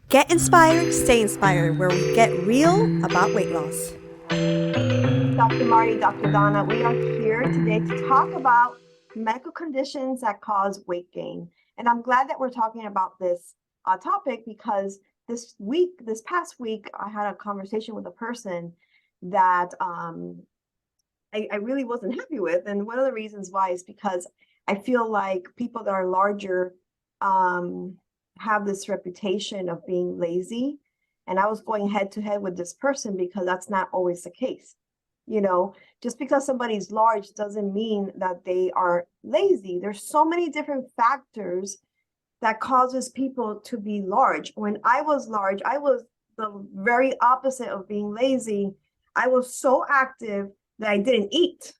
Get inspired, stay inspired, where we get real about weight loss. Dr. Marty, Dr. Donna, we are here today to talk about medical conditions that cause weight gain. And I'm glad that we're talking about this topic because this past week, I had a conversation with a person that I really wasn't happy with. And one of the reasons why is because I feel like people that are larger um, have this reputation of being lazy. And I was going head to head with this person because that's not always the case. You know, just because somebody's large doesn't mean that they are lazy. There's so many different factors that causes people to be large. When I was large, I was the very opposite of being lazy. I was so active that I didn't eat.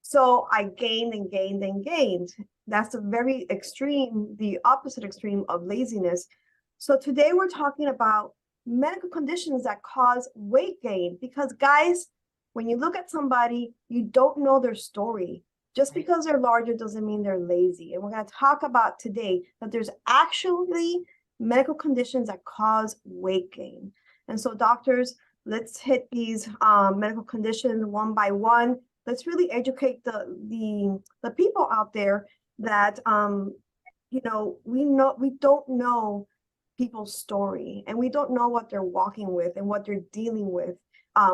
So I gained and gained and gained. That's a very extreme, the opposite extreme of laziness. So today we're talking about medical conditions that cause weight gain because guys, when you look at somebody, you don't know their story. Just because they're larger doesn't mean they're lazy. And we're going to talk about today that there's actually medical conditions that cause weight gain. And so doctors, let's hit these medical conditions one by one. Let's really educate the people out there that we don't know people's story, and we don't know what they're walking with and what they're dealing with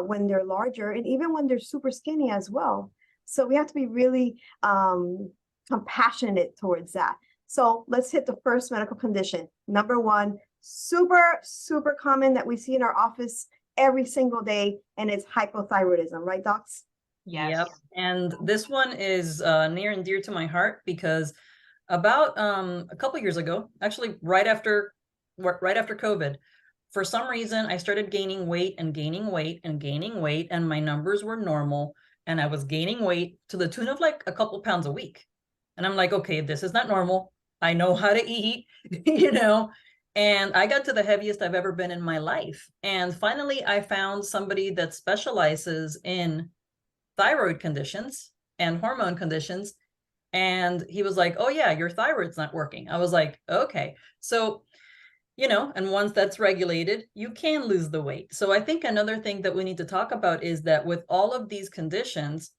when they're larger, and even when they're super skinny as well. So we have to be really compassionate towards that. So let's hit the first medical condition. Number one, super common that we see in our office every single day, and it's hypothyroidism, right, docs? Yep. And this one is near and dear to my heart because about a couple years ago, actually right after COVID, for some reason I started gaining weight and gaining weight and gaining weight, and my numbers were normal, and I was gaining weight to the tune of like a couple pounds a week. And I'm like, okay, this is not normal. I know how to eat, you know. And I got to the heaviest I've ever been in my life. And finally, I found somebody that specializes in thyroid conditions and hormone conditions. And he was like, oh, yeah, your thyroid's not working. I was like, okay. So, and once that's regulated, you can lose the weight. So I think another thing that we need to talk about is that with all of these conditions,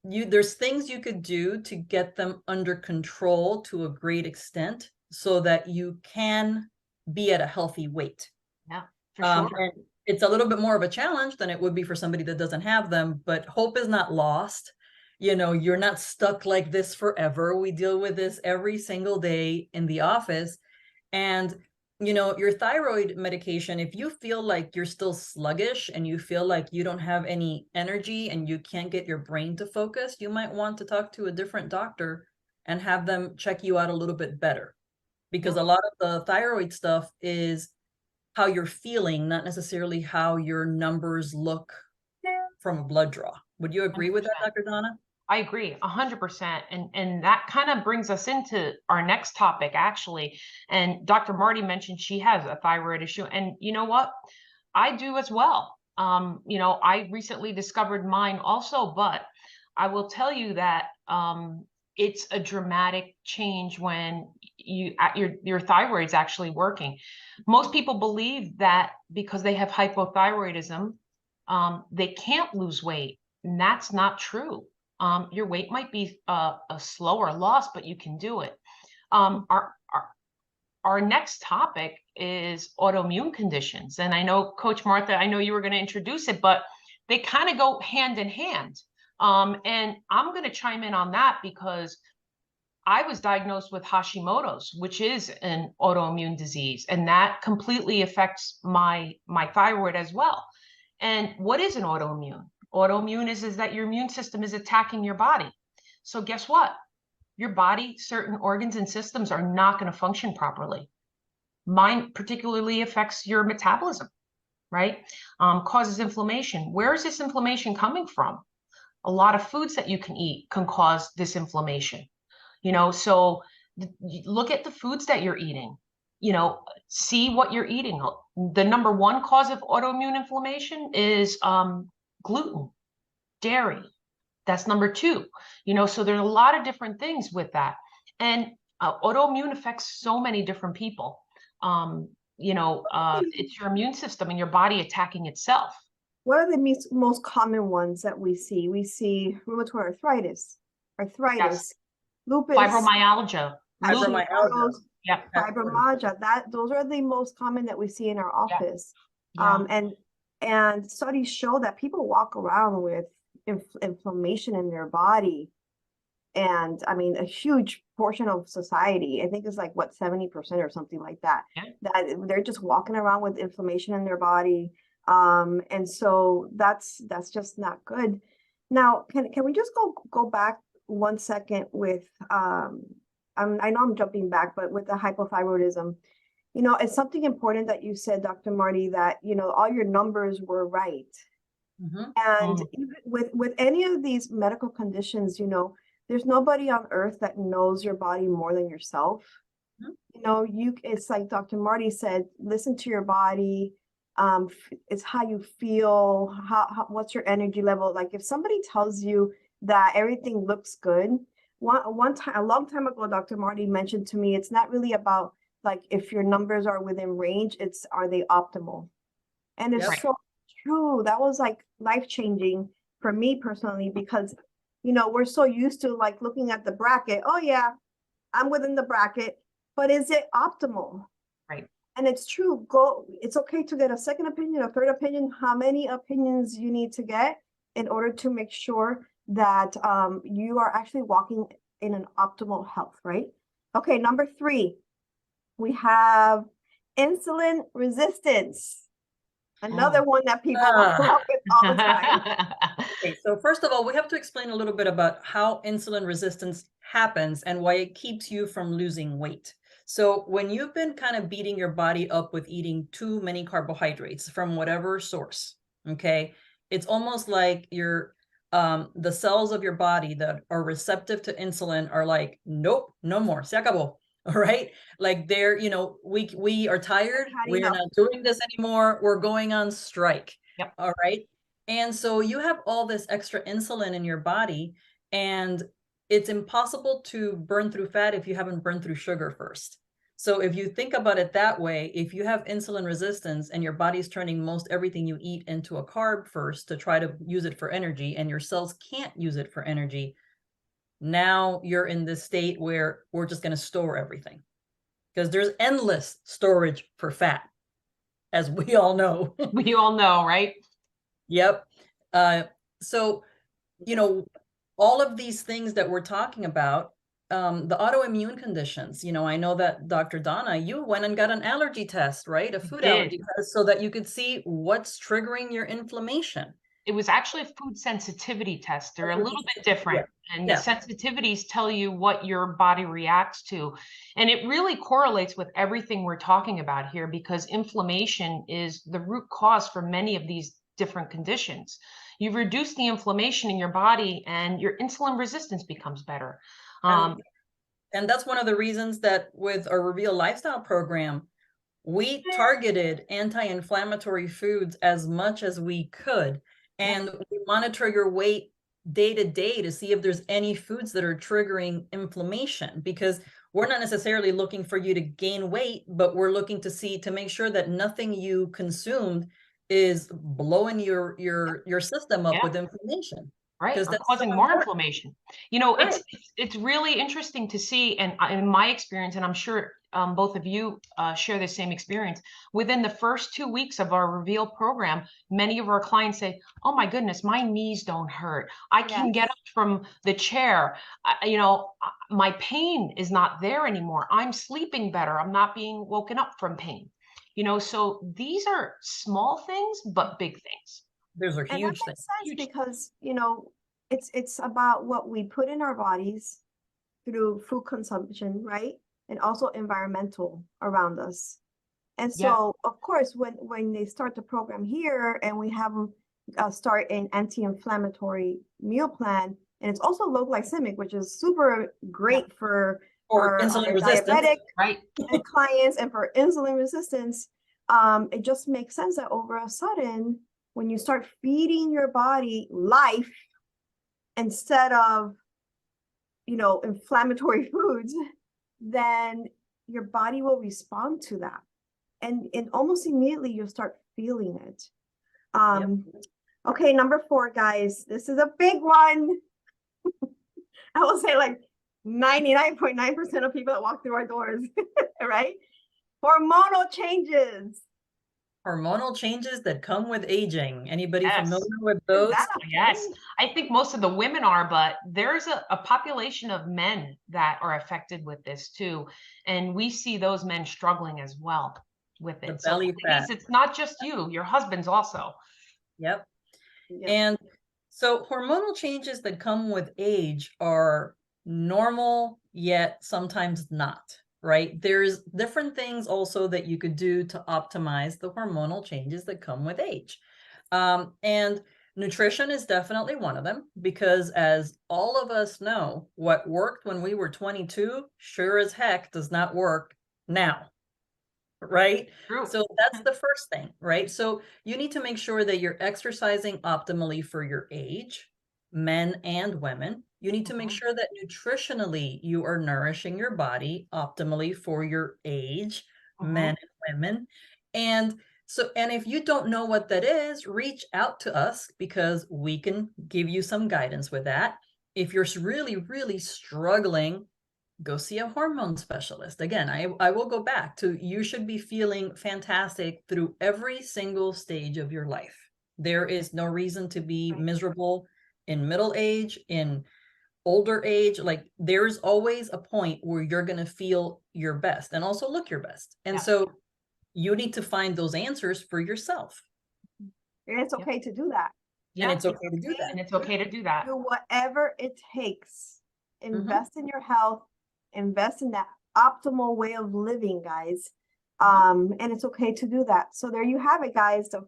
there's things you could do to get them under control to a great extent so that you can be at a healthy weight. Yeah, for sure. And it's a little bit more of a challenge than it would be for somebody that doesn't have them, but hope is not lost. You're not stuck like this forever. We deal with this every single day in the office. And, your thyroid medication, if you feel like you're still sluggish and you feel like you don't have any energy and you can't get your brain to focus, you might want to talk to a different doctor and have them check you out a little bit better. Because a lot of the thyroid stuff is how you're feeling, not necessarily how your numbers look from a blood draw. Would you agree with that, 100%. Dr. Donna? I agree 100%. And that kind of brings us into our next topic, actually. And Dr. Marty mentioned she has a thyroid issue. And you know what? I do as well. I recently discovered mine also, but I will tell you that it's a dramatic change when your thyroid's actually working. Most people believe that because they have hypothyroidism, they can't lose weight, and that's not true. Your weight might be a slower loss, but you can do it. Our next topic is autoimmune conditions. And I know, Coach Martha, I know you were going to introduce it, but they kind of go hand in hand. And I'm going to chime in on that because I was diagnosed with Hashimoto's, which is an autoimmune disease, and that completely affects my thyroid as well. And what is an autoimmune? Autoimmune is that your immune system is attacking your body. So guess what? Your body, certain organs and systems are not going to function properly. Mine particularly affects your metabolism, right? Causes inflammation. Where is this inflammation coming from? A lot of foods that you can eat can cause this inflammation. So look at the foods that you're eating. See what you're eating. The number one cause of autoimmune inflammation is gluten, dairy. That's number two. So there's a lot of different things with that. And autoimmune affects so many different people. it's your immune system and your body attacking itself. What are the most common ones that we see? We see rheumatoid arthritis, lupus, Fibromyalgia, Fibromyalgia. Yep. fibromyalgia. Those are the most common that we see in our office. Yeah. And studies show that people walk around with inflammation in their body. And I mean, a huge portion of society, I think it's like what, 70% or something like that, that they're just walking around with inflammation in their body. And so that's just not good. Now, can we just go back 1 second with, I know I'm jumping back, but with the hypothyroidism, it's something important that you said, Dr. Marty, that, all your numbers were right. And with any of these medical conditions, there's nobody on earth that knows your body more than yourself. It's like Dr. Marty said, listen to your body. It's how you feel, what's your energy level. Like if somebody tells you that everything looks good, one time, a long time ago, Dr. Marty mentioned to me, it's not really about like if your numbers are within range, it's are they optimal? And it's so true. That was like life-changing for me personally, because we're so used to like looking at the bracket. Oh yeah, I'm within the bracket, but is it optimal? Right. And it's true. It's okay to get a second opinion, a third opinion, how many opinions you need to get in order to make sure that you are actually walking in an optimal health, right? Okay, number 3, we have insulin resistance. Another one that people walk around with all the time. Okay, so first of all, we have to explain a little bit about how insulin resistance happens and why it keeps you from losing weight. So when you've been kind of beating your body up with eating too many carbohydrates from whatever source, okay, it's almost like the cells of your body that are receptive to insulin are like, nope, no more, se acabó. All right. Like they're, we are tired. We're not doing this anymore. We're going on strike. Yep. All right. And so you have all this extra insulin in your body, and it's impossible to burn through fat if you haven't burned through sugar first. So if you think about it that way, if you have insulin resistance and your body's turning most everything you eat into a carb first to try to use it for energy, and your cells can't use it for energy, now you're in this state where we're just going to store everything, because there's endless storage for fat, as we all know. We all know, right? Yep. So, all of these things that we're talking about, the autoimmune conditions, I know that Dr. Donna, you went and got an allergy test, right? A food allergy test, so that you could see what's triggering your inflammation. It was actually a food sensitivity test. They're a little bit different. And the sensitivities tell you what your body reacts to. And it really correlates with everything we're talking about here, because inflammation is the root cause for many of these different conditions. You reduce the inflammation in your body and your insulin resistance becomes better. And that's one of the reasons that with our Reveal Lifestyle program, we targeted anti-inflammatory foods as much as we could. And we monitor your weight day to day to see if there's any foods that are triggering inflammation, because we're not necessarily looking for you to gain weight, but we're looking to make sure that nothing you consumed is blowing your system up with inflammation. Right, or causing more inflammation. It's really interesting to see, and in my experience, and I'm sure both of you share the same experience, within the first 2 weeks of our Reveal program, many of our clients say, oh my goodness, my knees don't hurt. I can get up from the chair. My pain is not there anymore. I'm sleeping better. I'm not being woken up from pain. So these are small things, but big things. Those are huge things. Huge. Because it's about what we put in our bodies through food consumption, right? And also environmental around us. And so of course, when they start the program here and we have them start an anti-inflammatory meal plan, and it's also low glycemic, which is super great for insulin resistance, diabetic clients and for insulin resistance. It just makes sense that over a sudden, when you start feeding your body life instead of, inflammatory foods, then your body will respond to that. and almost immediately you'll start feeling it. Okay, number 4, guys, this is a big one. I will say like 99.9% of people that walk through our doors, right? Hormonal changes. Hormonal changes that come with aging. Anybody Yes. familiar with those? Is that a Yes, thing? I think most of the women are, but there's a population of men that are affected with this too. And we see those men struggling as well with The it. So belly ladies, fat. it's not just you, your husband's also. Yep. Yeah. And so hormonal changes that come with age are normal, yet sometimes not, right? There's different things also that you could do to optimize the hormonal changes that come with age. And nutrition is definitely one of them, because as all of us know, what worked when we were 22 sure as heck does not work now. Right? True. So that's the first thing, right? So you need to make sure that you're exercising optimally for your age, men and women. You need to make sure that nutritionally you are nourishing your body optimally for your age, men and women. And so, and if you don't know what that is, reach out to us because we can give you some guidance with that. If you're really, really struggling, go see a hormone specialist. Again, I will go back to, you should be feeling fantastic through every single stage of your life. There is no reason to be miserable in middle age, in older age. Like, there's always a point where you're going to feel your best and also look your best. And so you need to find those answers for yourself. And it's okay to do that. And it's okay to do that. And it's okay to do that. Do whatever it takes. Invest in your health. Invest in that optimal way of living, guys. And it's okay to do that. So there you have it, guys. The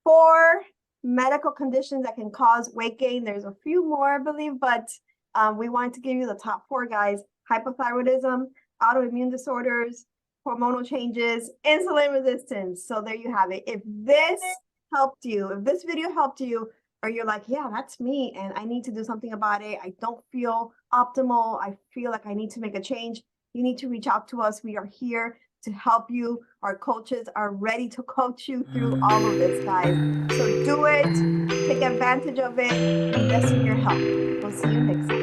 4 medical conditions that can cause weight gain. There's a few more, I believe, but we wanted to give you the top 4, guys. Hypothyroidism, autoimmune disorders, hormonal changes, insulin resistance. So there you have it. If this helped you, if this video helped you, or you're like, yeah, that's me, and I need to do something about it, I don't feel optimal, I feel like I need to make a change, you need to reach out to us. We are here to help you. Our coaches are ready to coach you through all of this, guys. So do it, take advantage of it, invest in your health. We'll see you next time.